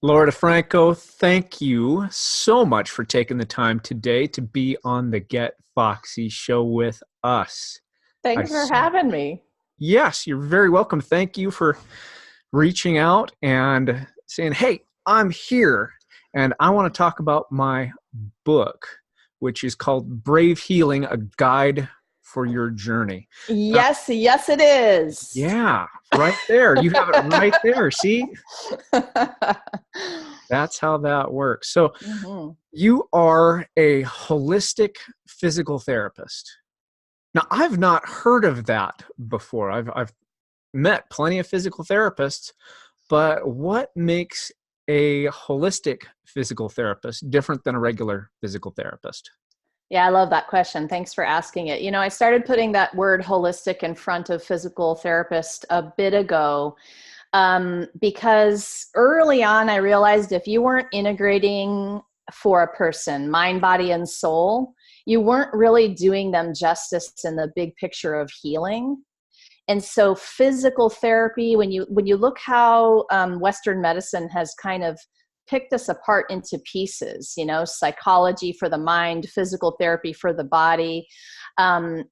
Laura Franco, thank you so much for taking the time today to be on the Get Foxy show with us. I, Thanks for s- having me. yes, you're very welcome. Thank you for reaching out and saying, hey, I'm here and I want to talk about my book, which is called Brave Healing, a Guide for Your Journey. Now, Yes, yes, it is. yeah, right there. You have it right there. See, that's how that works. So, Mhm. you are a holistic physical therapist. Now, I've not heard of that before. I've met plenty of physical therapists, but what makes a holistic physical therapist different than a regular physical therapist? Yeah, I love that question. Thanks for asking it. I started putting that word holistic in front of physical therapist a bit ago because early on I realized if you weren't integrating for a person, mind, body, and soul, you weren't really doing them justice in the big picture of healing. And so physical therapy, when you look how Western medicine has kind of picked us apart into pieces, psychology for the mind, physical therapy for the body,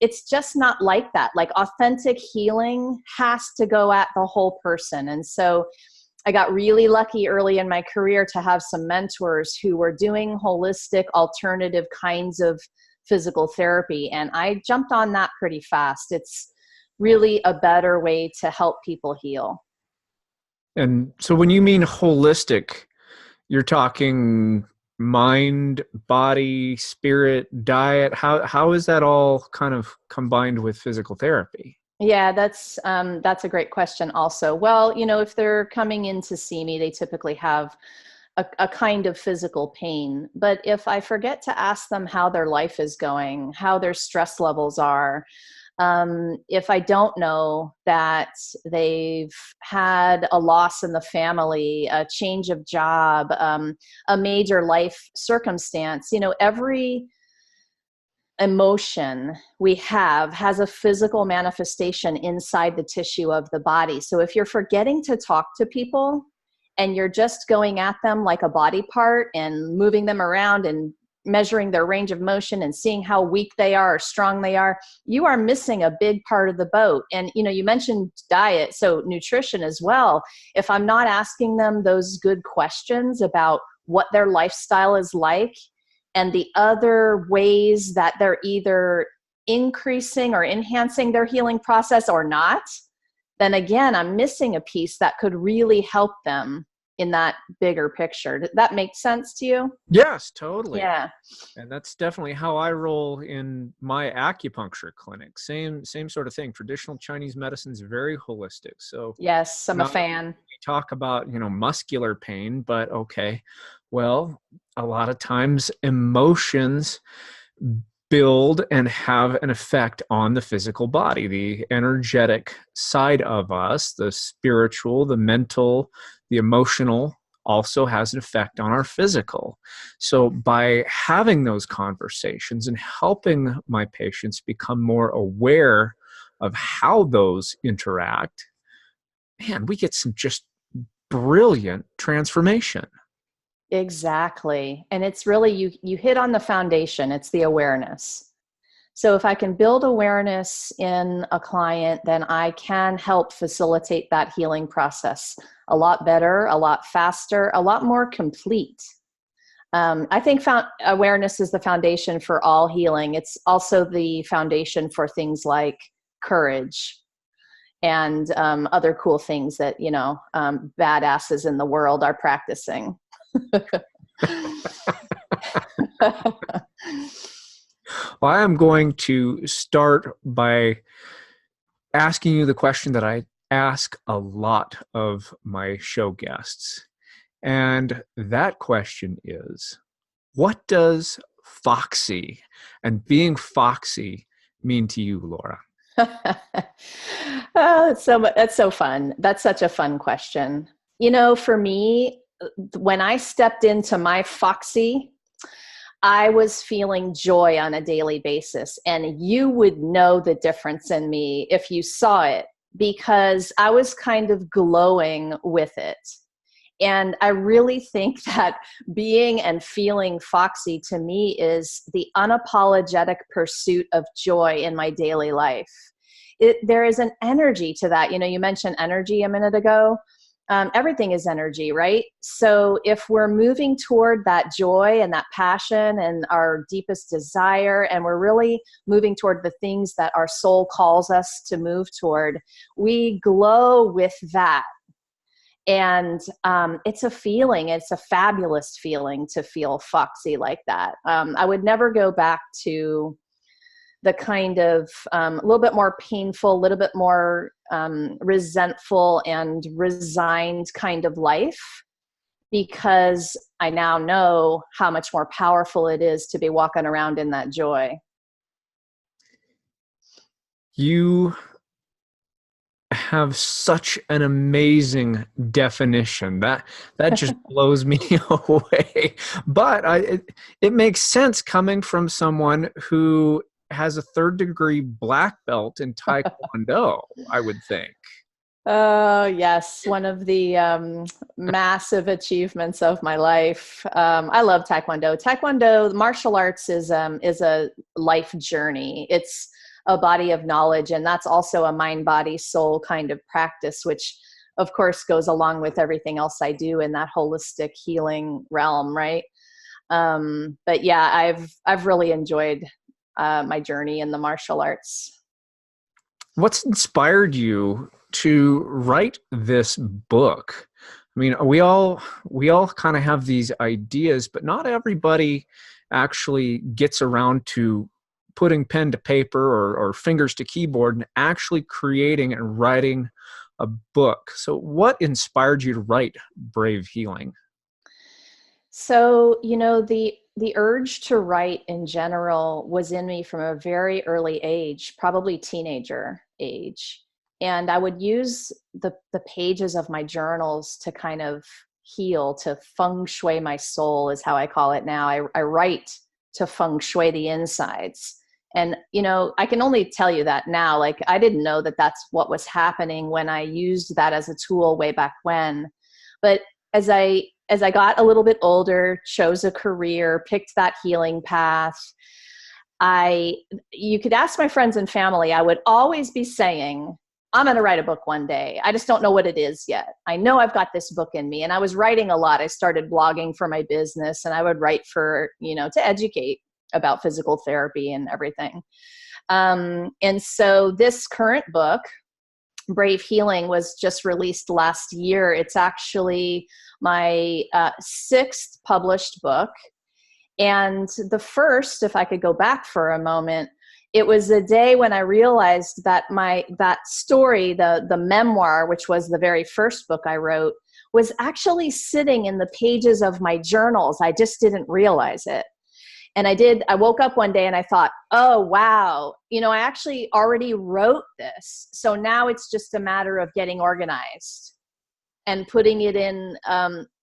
it's just not like that. Like authentic healing has to go at the whole person. And so I got really lucky early in my career to have some mentors who were doing holistic alternative kinds of physical therapy. And I jumped on that pretty fast. It's really a better way to help people heal. And so, when you mean holistic, you're talking mind, body, spirit, diet. How is that all kind of combined with physical therapy? Yeah, that's a great question also. Well, if they're coming in to see me, they typically have a kind of physical pain. But if I forget to ask them how their life is going, how their stress levels are, if I don't know that they've had a loss in the family, a change of job, a major life circumstance, every emotion we have has a physical manifestation inside the tissue of the body. So if you're forgetting to talk to people and you're just going at them like a body part and moving them around and measuring their range of motion and seeing how weak they are or strong they are, you are missing a big part of the boat. And you mentioned diet, so nutrition as well. If I'm not asking them those good questions about what their lifestyle is like and the other ways that they're either increasing or enhancing their healing process or not, then again, I'm missing a piece that could really help them in that bigger picture. Does that make sense to you? Yes, totally. Yeah. And that's definitely how I roll in my acupuncture clinic. Same sort of thing. Traditional Chinese medicine is very holistic. So Yes, I'm a not only fan. do we talk about, muscular pain, but okay, well, a lot of times emotions build and have an effect on the physical body, the energetic side of us, the spiritual, the mental, the emotional also has an effect on our physical. So by having those conversations and helping my patients become more aware of how those interact, man, we get some just brilliant transformation. Exactly. And it's really you hit on the foundation. It's the awareness. So if I can build awareness in a client, then I can help facilitate that healing process a lot better, a lot faster, a lot more complete. I think awareness is the foundation for all healing. It's also the foundation for things like courage and other cool things that, badasses in the world are practicing. Well, I am going to start by asking you the question that I ask a lot of my show guests. And that question is, what does Foxy and being Foxy mean to you, Laura? Oh, that's so fun. That's such a fun question. For me, when I stepped into my Foxy, I was feeling joy on a daily basis. And you would know the difference in me if you saw it because I was kind of glowing with it. And I really think that being and feeling Foxy to me is the unapologetic pursuit of joy in my daily life. There is an energy to that. You know, you mentioned energy a minute ago. Everything is energy, right? So if we're moving toward that joy and that passion and our deepest desire, and we're really moving toward the things that our soul calls us to move toward, we glow with that. And it's a feeling, it's a fabulous feeling to feel Foxy like that. I would never go back to the kind of a little bit more painful, a little bit more resentful and resigned kind of life, because I now know how much more powerful it is to be walking around in that joy. You have such an amazing definition that just blows me away. But it makes sense coming from someone who has a 3rd-degree black belt in Taekwondo, I would think. Oh, yes. One of the massive achievements of my life. I love Taekwondo. Taekwondo, martial arts is a life journey. It's a body of knowledge, and that's also a mind, body, soul kind of practice, which of course goes along with everything else I do in that holistic healing realm, right? But yeah, I've really enjoyed my journey in the martial arts. What's inspired you to write this book? I mean, we all kind of have these ideas, but not everybody actually gets around to putting pen to paper or fingers to keyboard and actually creating and writing a book. So what inspired you to write Brave Healing? So, you know, the urge to write in general was in me from a very early age, probably teenager age. And I would use the pages of my journals to kind of heal, to Feng Shui my soul is how I call it now. I write to Feng Shui the insides. And, you know, I can only tell you that now. Like, I didn't know that that's what was happening when I used that as a tool way back when. But as I got a little bit older, chose a career, picked that healing path, you could ask my friends and family, I would always be saying, I'm going to write a book one day. I just don't know what it is yet. I know I've got this book in me. And I was writing a lot. I started blogging for my business, and I would write for, you know, to educate about physical therapy and everything. And so this current book, Brave Healing, was just released last year. It's actually my 6th published book. And the first, if I could go back for a moment, it was a day when I realized that that story, the memoir, which was the very first book I wrote, was actually sitting in the pages of my journals. I just didn't realize it. And I woke up one day and I thought, oh, wow, you know, I actually already wrote this. So now it's just a matter of getting organized and putting it in,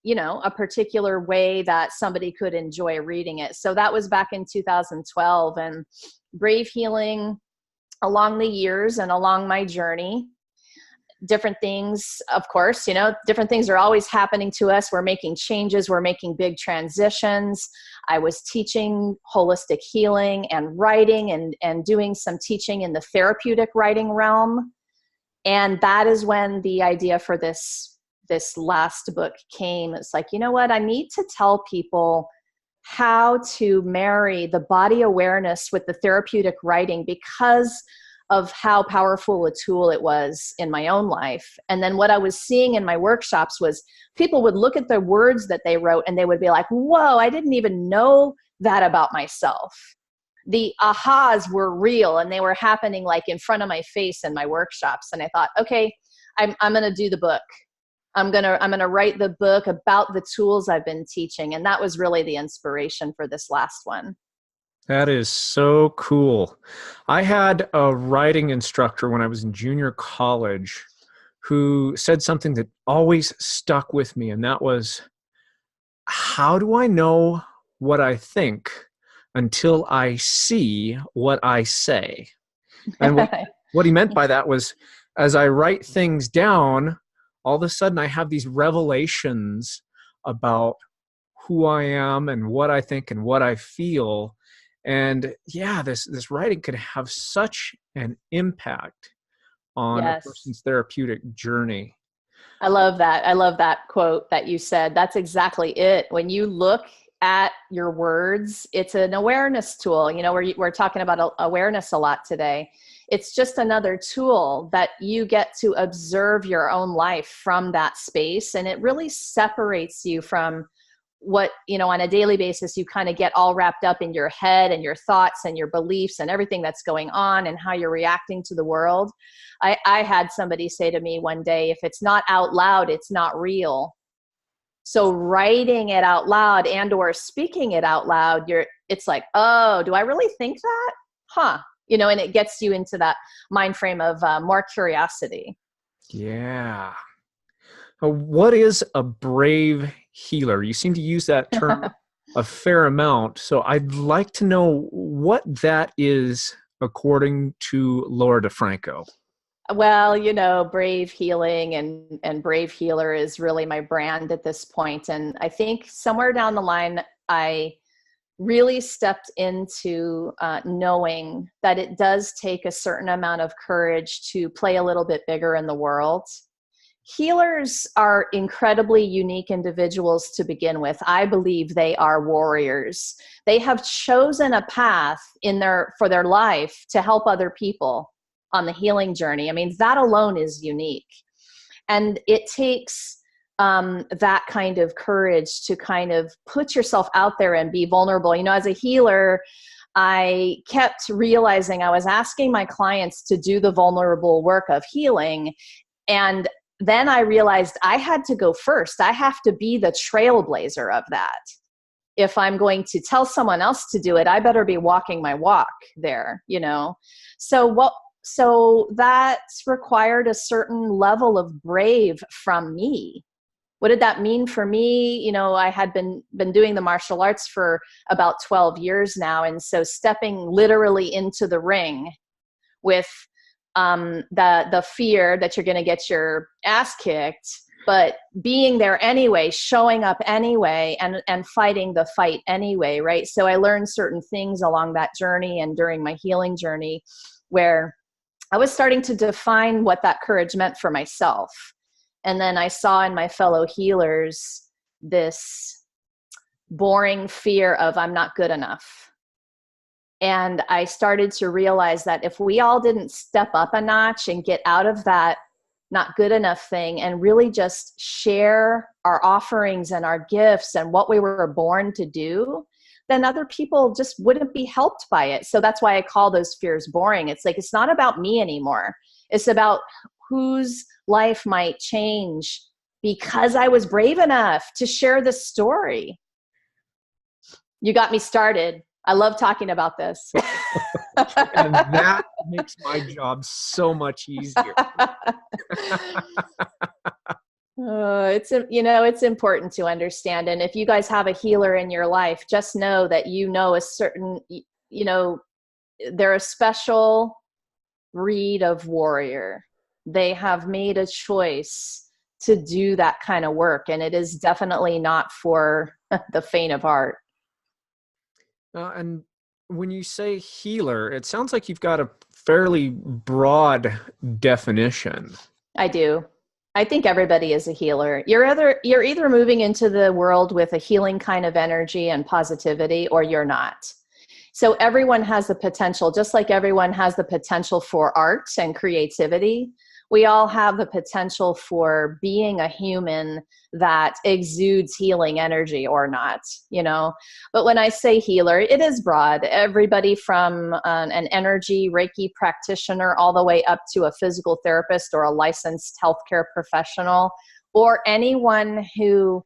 you know, a particular way that somebody could enjoy reading it. So that was back in 2012. And Brave Healing, along the years and along my journey, different things, of course, you know, different things are always happening to us. We're making changes. We're making big transitions. I was teaching holistic healing and writing and doing some teaching in the therapeutic writing realm. And that is when the idea for this last book came. It's like, you know what? I need to tell people how to marry the body awareness with the therapeutic writing, because of how powerful a tool it was in my own life. And then what I was seeing in my workshops was people would look at the words that they wrote and they would be like, whoa, I didn't even know that about myself. The ahas were real, and they were happening like in front of my face in my workshops. And I thought, okay, I'm going to do the book. I'm going to write the book about the tools I've been teaching. And that was really the inspiration for this last one. That is so cool. I had a writing instructor when I was in junior college who said something that always stuck with me, and that was, how do I know what I think until I see what I say? And what he meant by that was, as I write things down, all of a sudden I have these revelations about who I am and what I think and what I feel. And yeah, this writing could have such an impact on a Yes. person's therapeutic journey. I love that. I love that quote that you said. That's exactly it. When you look at your words, it's an awareness tool. You know, we're talking about awareness a lot today. It's just another tool that you get to observe your own life from that space. And it really separates you from what, you know, on a daily basis, you kind of get all wrapped up in your head and your thoughts and your beliefs and everything that's going on and how you're reacting to the world. I had somebody say to me one day, if it's not out loud, it's not real. So writing it out loud and or speaking it out loud, it's like, oh, do I really think that? Huh. You know, and it gets you into that mind frame of more curiosity. Yeah. What is a brave healer? You seem to use that term a fair amount. So I'd like to know what that is according to Laura DeFranco. Well, you know, brave healing and brave healer is really my brand at this point. And I think somewhere down the line, I really stepped into knowing that it does take a certain amount of courage to play a little bit bigger in the world. Healers are incredibly unique individuals to begin with. I believe they are warriors. They have chosen a path for their life to help other people on the healing journey. I mean, that alone is unique. And it takes that kind of courage to kind of put yourself out there and be vulnerable. You know, as a healer, I kept realizing I was asking my clients to do the vulnerable work of healing. And then I realized I had to go first. I have to be the trailblazer of that. If I'm going to tell someone else to do it, I better be walking my walk there, you know? So that's required a certain level of brave from me. What did that mean for me? You know, I had been doing the martial arts for about 12 years now. And so stepping literally into the ring with the fear that you're going to get your ass kicked, but being there anyway, showing up anyway, and fighting the fight anyway, right? So I learned certain things along that journey and during my healing journey where I was starting to define what that courage meant for myself. And then I saw in my fellow healers this boring fear of I'm not good enough. And I started to realize that if we all didn't step up a notch and get out of that not good enough thing and really just share our offerings and our gifts and what we were born to do, then other people just wouldn't be helped by it. So that's why I call those fears boring. It's like, it's not about me anymore. It's about whose life might change because I was brave enough to share the story. You got me started. I love talking about this. And that makes my job so much easier. It's important to understand. And if you guys have a healer in your life, just know that a certain, they're a special breed of warrior. They have made a choice to do that kind of work. And it is definitely not for the faint of heart. And when you say healer, it sounds like you've got a fairly broad definition. I do. I think everybody is a healer. You're either moving into the world with a healing kind of energy and positivity, or you're not. So everyone has the potential, just like everyone has the potential for art and creativity. We all have the potential for being a human that exudes healing energy or not, But when I say healer, it is broad. Everybody from an energy Reiki practitioner all the way up to a physical therapist or a licensed healthcare professional, or anyone who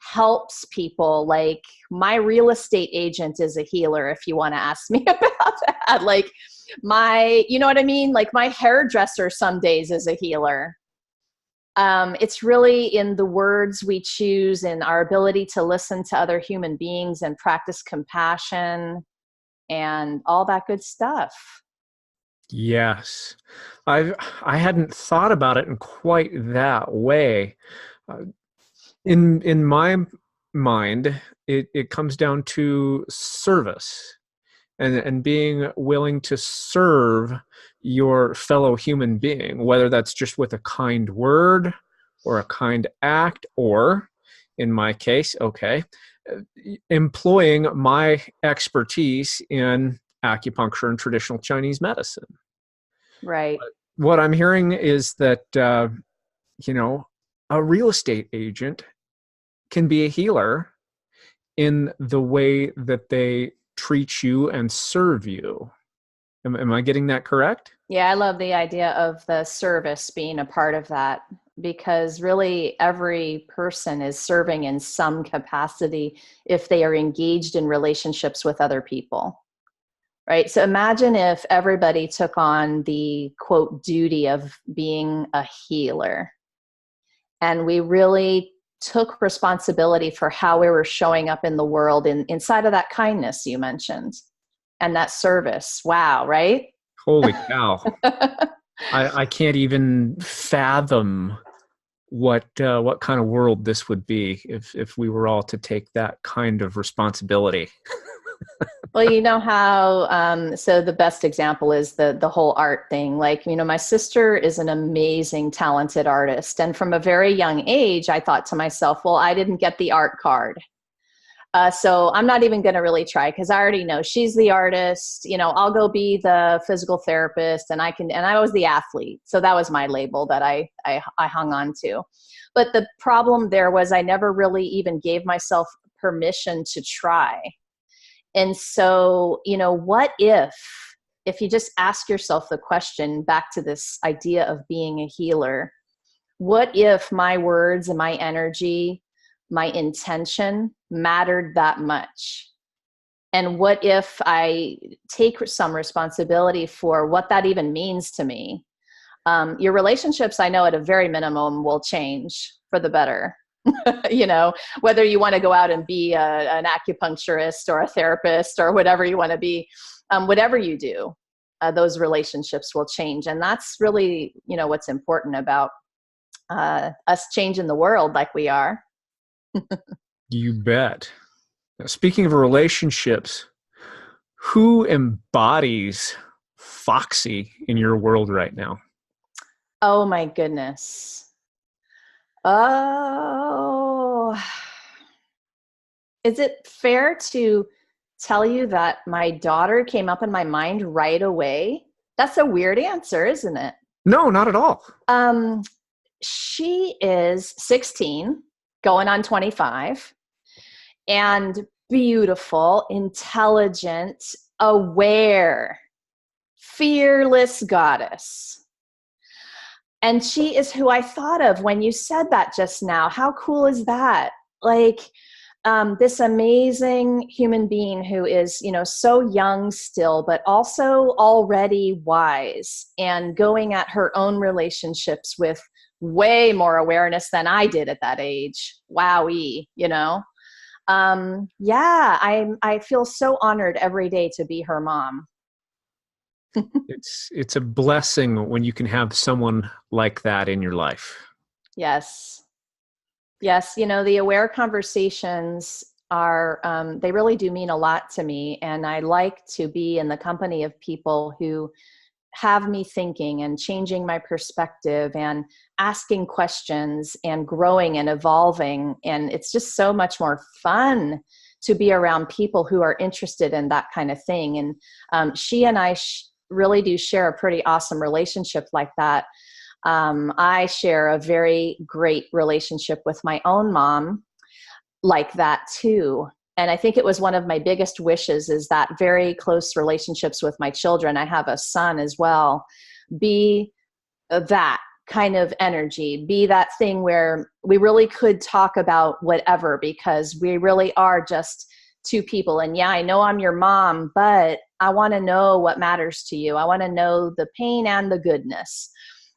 helps people. Like my real estate agent is a healer, if you want to ask me about that. Like you know what I mean? Like my hairdresser some days is a healer. It's really in the words we choose and our ability to listen to other human beings and practice compassion and all that good stuff. Yes. I hadn't thought about it in quite that way. Uh, in my mind, it comes down to service and being willing to serve your fellow human being, whether that's just with a kind word or a kind act, or in my case, okay, employing my expertise in acupuncture and traditional Chinese medicine. Right. What I'm hearing is that, you know, a real estate agent can be a healer in the way that they treat you and serve you. Am I getting that correct? Yeah, I love the idea of the service being a part of that, because really every person is serving in some capacity if they are engaged in relationships with other people. Right. So imagine if everybody took on the quote duty of being a healer, and we really took responsibility for how we were showing up in the world inside of that kindness you mentioned and that service. Wow. Right. Holy cow. I can't even fathom what kind of world this would be if we were all to take that kind of responsibility. Well, you know how, so the best example is the whole art thing. Like, you know, my sister is an amazing, talented artist. And from a very young age, I thought to myself, well, I didn't get the art card. So I'm not even going to really try, because I already know she's the artist. You know, I'll go be the physical therapist, and I was the athlete. So that was my label that I hung on to. But the problem there was I never really even gave myself permission to try. And so, you know, what if you just ask yourself the question back to this idea of being a healer, what if my words and my energy, my intention mattered that much? And what if I take some responsibility for what that even means to me? Your relationships, I know at a very minimum, will change for the better. You know, whether you want to go out and be an acupuncturist or a therapist or whatever you want to be, whatever you do, those relationships will change. And that's really, you know, what's important about us changing the world like we are. You bet. Now, speaking of relationships, who embodies Foxy in your world right now? Oh my goodness. Oh, is it fair to tell you that my daughter came up in my mind right away? That's a weird answer, isn't it? No, not at all. Um, she is 16, going on 25, and beautiful, intelligent, aware, fearless goddess. And she is who I thought of when you said that just now. How cool is that? Like, this amazing human being who is, you know, so young still, but also already wise and going at her own relationships with way more awareness than I did at that age. Wowee, you know? Yeah, I feel so honored every day to be her mom. It's a blessing when you can have someone like that in your life. Yes. Yes, you know, the aware conversations are, they really do mean a lot to me. And I like to be in the company of people who have me thinking and changing my perspective and asking questions and growing and evolving. And it's just so much more fun to be around people who are interested in that kind of thing. And she and I really do share a pretty awesome relationship like that. I share a very great relationship with my own mom like that too. And I think it was one of my biggest wishes, is that very close relationships with my children. I have a son as well. Be that kind of energy, be that thing where we really could talk about whatever, because we really are just two people. And yeah, I know I'm your mom, but I want to know what matters to you. I want to know the pain and the goodness.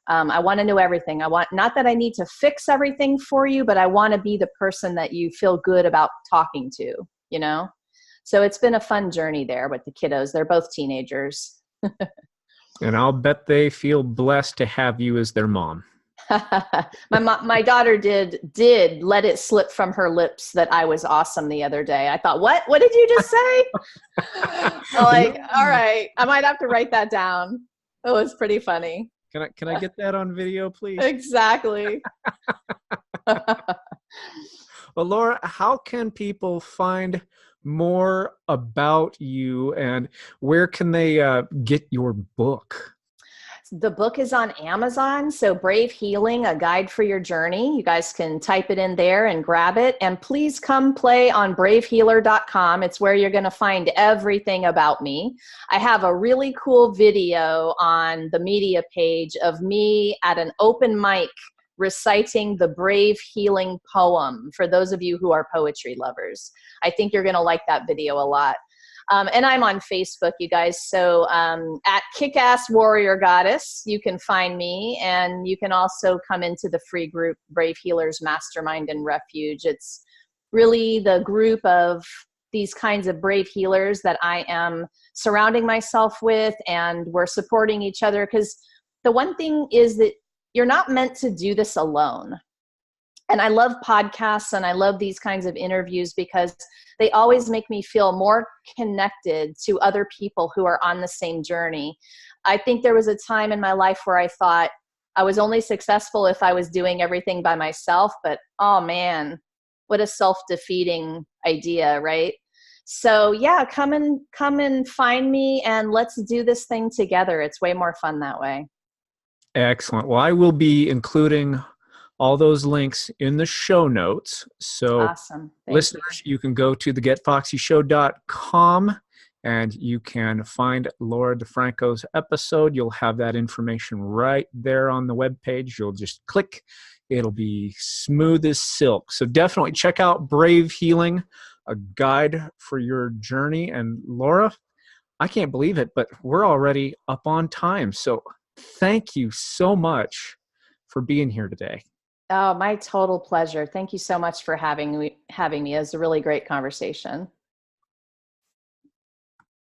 I want to know everything. I want, not that I need to fix everything for you, but I want to be the person that you feel good about talking to, you know? So it's been a fun journey there with the kiddos. They're both teenagers. And I'll bet they feel blessed to have you as their mom. My daughter did let it slip from her lips that I was awesome the other day. I thought, what did you just say? I'm like, all right, I might have to write that down. It was pretty funny. Can I get that on video, please? Exactly. Well, Laura, how can people find more about you, and where can they get your book? The book is on Amazon. So Brave Healing, A Guide for Your Journey. You guys can type it in there and grab it. And please come play on bravehealer.com. It's where you're going to find everything about me. I have a really cool video on the media page of me at an open mic reciting the Brave Healing poem for those of you who are poetry lovers. I think you're going to like that video a lot. And I'm on Facebook, you guys. So at Kick-Ass Warrior Goddess, you can find me. And you can also come into the free group, Brave Healers Mastermind and Refuge. It's really the group of these kinds of brave healers that I am surrounding myself with. And we're supporting each other. Because the one thing is that you're not meant to do this alone. And I love podcasts and I love these kinds of interviews because they always make me feel more connected to other people who are on the same journey. I think there was a time in my life where I thought I was only successful if I was doing everything by myself, but oh man, what a self-defeating idea, right? So yeah, come and find me and let's do this thing together. It's way more fun that way. Excellent. Well, I will be including all those links in the show notes. So Awesome. listeners, you can go to thegetfoxyshow.com and you can find Laura DeFranco's episode. You'll have that information right there on the webpage. You'll just click. It'll be smooth as silk. So definitely check out Brave Healing, A Guide for Your Journey. And Laura, I can't believe it, but we're already up on time. So thank you so much for being here today. Oh, my total pleasure. Thank you so much for having me. It was a really great conversation.